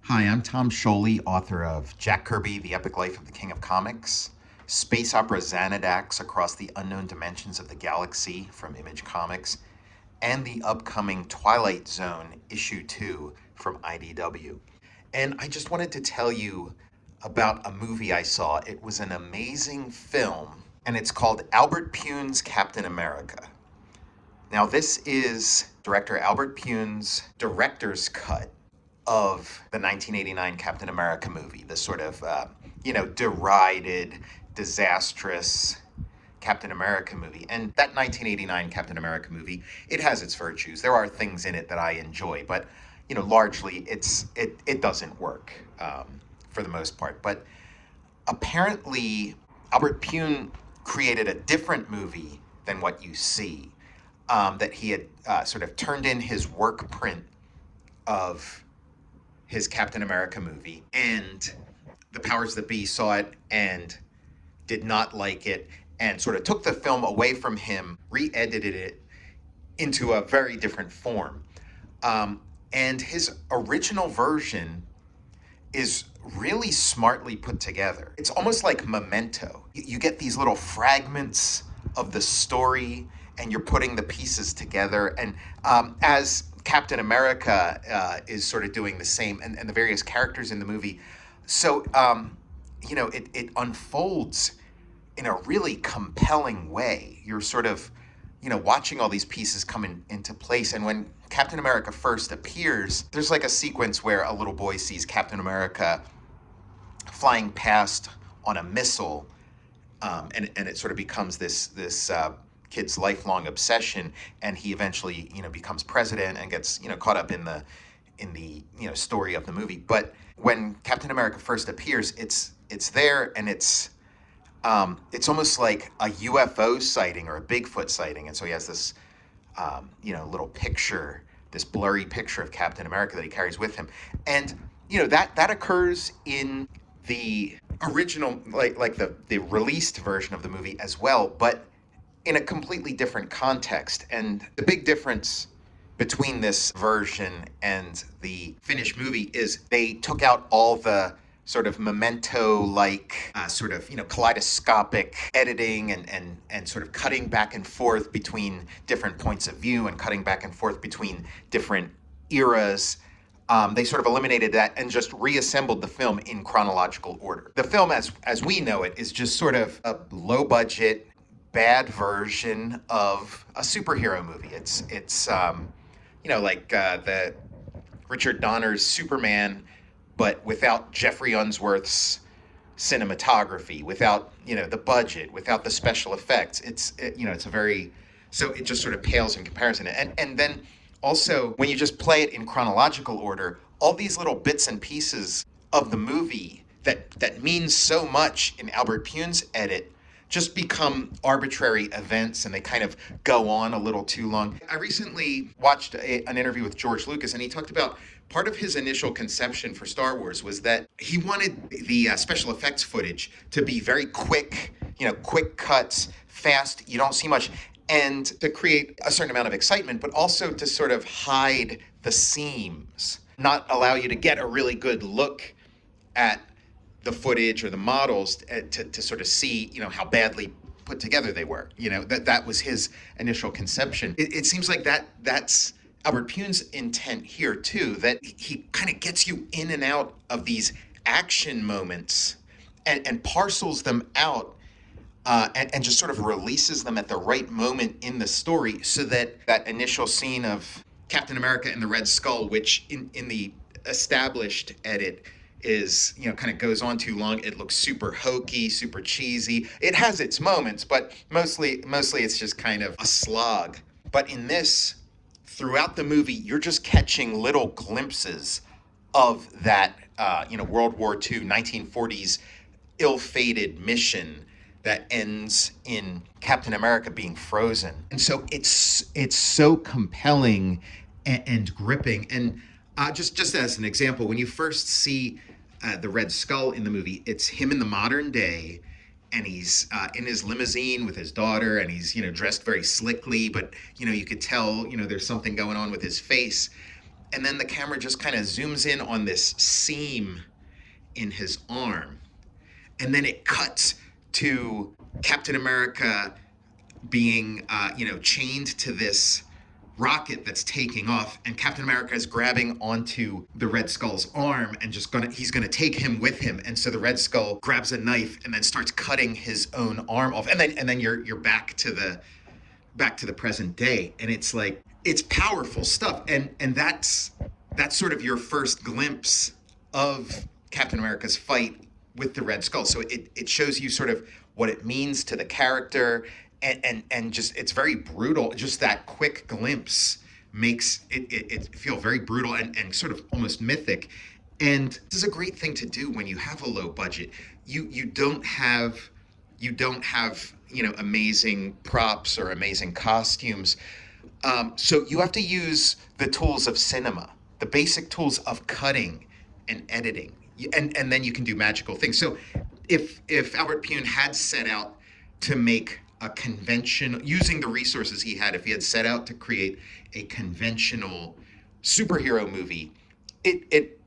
Hi, I'm Tom Scioli, author of Jack Kirby, The Epic Life of the King of Comics, space opera Xanadax Across the Unknown Dimensions of the Galaxy from Image Comics, and the upcoming Twilight Zone Issue 2 from IDW. And I just wanted to tell you about a movie I saw. It was an amazing film, and it's called Albert Pyun's Captain America. Now, this is director Albert Pyun's director's cut of the 1989 Captain America movie, the sort of, derided, disastrous Captain America movie. And that 1989 Captain America movie, it has its virtues. There are things in it that I enjoy, but, largely it doesn't work for the most part. But apparently, Albert Pyun created a different movie than what you see, that he had sort of turned in his work print of his Captain America movie, and the powers that be saw it and did not like it, and sort of took the film away from him, re-edited it into a very different form. And his original version is really smartly put together. It's almost like Memento. You get these little fragments of the story, and you're putting the pieces together. And as Captain America is sort of doing the same, and the various characters in the movie. So, it unfolds in a really compelling way. You're sort of, watching all these pieces come into place. And when Captain America first appears, there's like a sequence where a little boy sees Captain America flying past on a missile, and it sort of becomes this kid's lifelong obsession, and he eventually becomes president and gets caught up in the story of the movie. But when Captain America first appears, it's there, and it's almost like a UFO sighting or a Bigfoot sighting. And so he has this little picture, this blurry picture of Captain America that he carries with him. And that occurs in the original, like the released version of the movie as well, but in a completely different context. And the big difference between this version and the finished movie is they took out all the sort of Memento-like kaleidoscopic editing and sort of cutting back and forth between different points of view and cutting back and forth between different eras. They sort of eliminated that and just reassembled the film in chronological order. The film, as we know it, is just sort of a low-budget, bad version of a superhero movie. It's like the Richard Donner's Superman, but without Jeffrey Unsworth's cinematography, without the budget, without the special effects. It's a very, so it just sort of pales in comparison. And then also when you just play it in chronological order, all these little bits and pieces of the movie that mean so much in Albert Pyun's edit just become arbitrary events, and they kind of go on a little too long. I recently watched an interview with George Lucas, and he talked about part of his initial conception for Star Wars was that he wanted the special effects footage to be very quick, quick cuts, fast, you don't see much, and to create a certain amount of excitement, but also to sort of hide the seams, not allow you to get a really good look at the footage or the models to sort of see, how badly put together they were. That was his initial conception. It seems like that's Albert Pyun's intent here too, that he kind of gets you in and out of these action moments and parcels them out and just sort of releases them at the right moment in the story, so that that initial scene of Captain America and the Red Skull, which in the established edit is, kind of goes on too long. It looks super hokey, super cheesy. It has its moments, but mostly it's just kind of a slog. But in this, throughout the movie, you're just catching little glimpses of that, World War II, 1940s ill-fated mission that ends in Captain America being frozen. And so it's so compelling and gripping. And just as an example, when you first see the Red Skull in the movie, it's him in the modern day, and he's in his limousine with his daughter, and he's dressed very slickly, but you could tell there's something going on with his face. and then the camera just kind of zooms in on this seam in his arm, and then it cuts to Captain America being, chained to this rocket that's taking off, and Captain America is grabbing onto the Red Skull's arm and he's gonna take him with him. And so the Red Skull grabs a knife and then starts cutting his own arm off, and then you're back to the present day, and it's like, it's powerful stuff, and that's sort of your first glimpse of Captain America's fight with the Red Skull. So it shows you sort of what it means to the character, and just, it's very brutal. Just that quick glimpse makes it feel very brutal and sort of almost mythic. And this is a great thing to do when you have a low budget. You don't have amazing props or amazing costumes. So you have to use the tools of cinema, the basic tools of cutting and editing, and then you can do magical things. So if Albert Pyun had set out to make a convention, using the resources he had, if he had set out to create a conventional superhero movie, it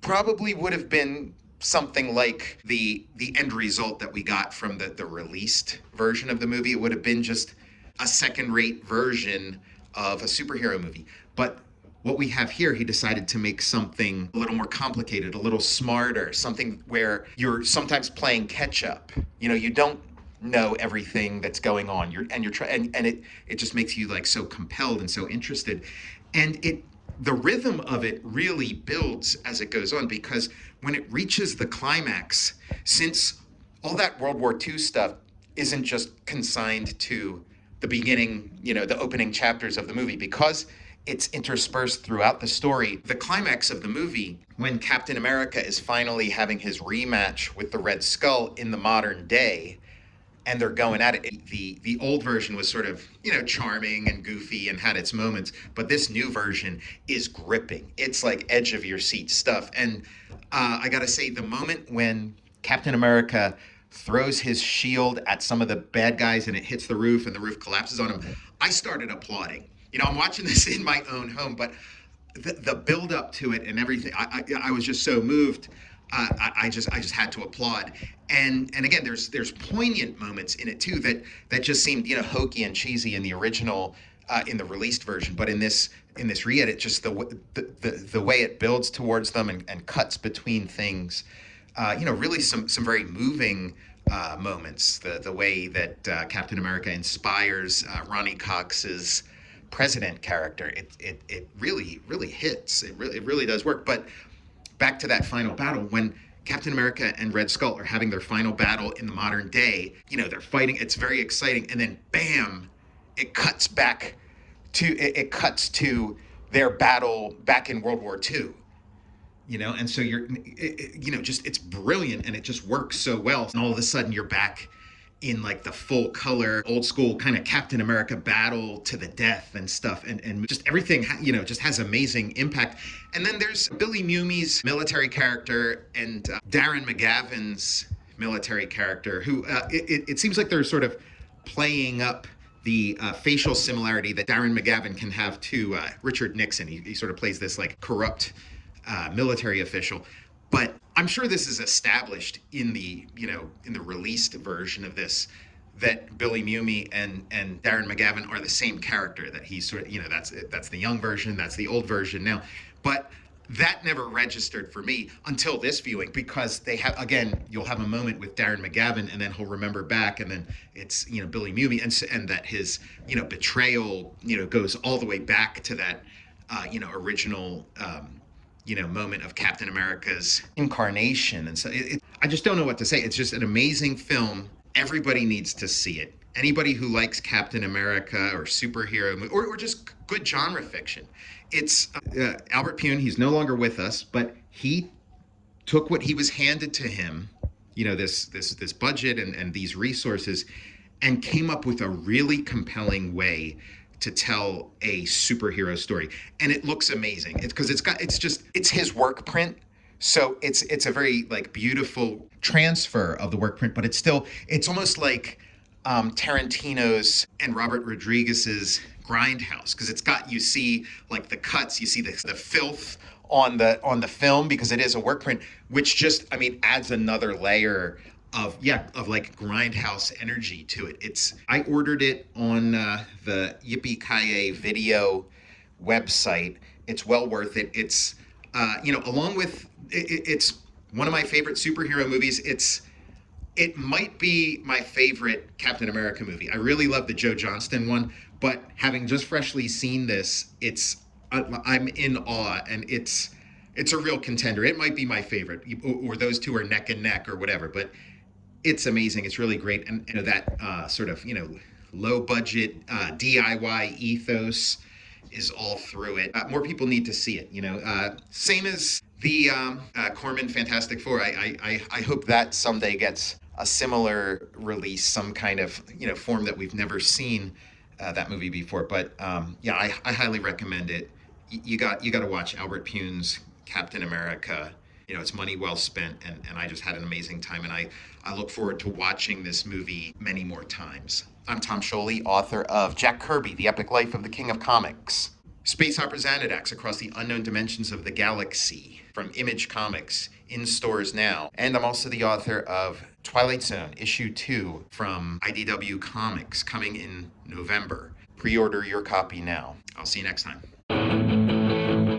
probably would have been something like the end result that we got from the released version of the movie. It would have been just a second-rate version of a superhero movie. But what we have here, he decided to make something a little more complicated, a little smarter, something where you're sometimes playing catch up. You don't know everything that's going on. It just makes you like so compelled and so interested. And the rhythm of it really builds as it goes on, because when it reaches the climax, since all that World War II stuff isn't just consigned to the beginning, the opening chapters of the movie, because it's interspersed throughout the story. The climax of the movie, when Captain America is finally having his rematch with the Red Skull in the modern day, and they're going at it. The old version was sort of, charming and goofy and had its moments, but this new version is gripping. It's like edge of your seat stuff. And I gotta say, the moment when Captain America throws his shield at some of the bad guys and it hits the roof and the roof collapses on him, I started applauding. I'm watching this in my own home, but the build up to it and everything, I was just so moved. I just had to applaud. And again, there's poignant moments in it too that just seemed, hokey and cheesy in the original, in the released version. But in this re-edit, just the way it builds towards them and cuts between things, really some very moving moments. The way that Captain America inspires Ronnie Cox's president character, it really hits. It really does work. But back to that final battle, when Captain America and Red Skull are having their final battle in the modern day, they're fighting, it's very exciting, and then bam, it cuts to their battle back in World War II. And so it's brilliant, and it just works so well. And all of a sudden you're back in like the full color, old school kind of Captain America battle to the death and stuff. And just everything, just has amazing impact. And then there's Billy Mumi's military character and Darren McGavin's military character, who it seems like they're sort of playing up the facial similarity that Darren McGavin can have to Richard Nixon. He sort of plays this like corrupt military official. But I'm sure this is established in the released version of this, that Billy Mumy and Darren McGavin are the same character, that he's sort of, that's the young version, that's the old version now. But that never registered for me until this viewing, because you'll have a moment with Darren McGavin, and then he'll remember back, and then it's, Billy Mumy, and that his, betrayal, goes all the way back to that, original, moment of Captain America's incarnation. And so I just don't know what to say. It's just an amazing film. Everybody needs to see it. Anybody who likes Captain America or superhero or just good genre fiction. It's Albert Pyun. He's no longer with us, but he took what he was handed to him, this budget and these resources, and came up with a really compelling way to tell a superhero story. And it looks amazing. It's his work print. So it's a very like beautiful transfer of the work print, but it's almost like Tarantino's and Robert Rodriguez's grindhouse, because it's got, you see like the cuts, you see the filth on the film, because it is a work print, which just, I mean, adds another layer of like grindhouse energy to it. I ordered it on the Yippee Ki Video website. It's well worth it. It's along with it's one of my favorite superhero movies. It might be my favorite Captain America movie. I really love the Joe Johnston one, but having just freshly seen this, I'm in awe, and it's a real contender. It might be my favorite, or those two are neck and neck or whatever, but it's amazing. It's really great. And that sort of, low budget DIY ethos is all through it. More people need to see it, same as the Corman Fantastic Four. I hope that someday gets a similar release, some kind of, form that we've never seen that movie before. But I highly recommend it. You got to watch Albert Pyun's Captain America. It's money well spent, and I just had an amazing time, and I look forward to watching this movie many more times. I'm Tom Scioli, author of Jack Kirby, The Epic Life of the King of Comics, space opera Xanadax Across the Unknown Dimensions of the Galaxy from Image Comics, in stores now. And I'm also the author of Twilight Zone, issue 2 from IDW Comics, coming in November. Pre-order your copy now. I'll see you next time.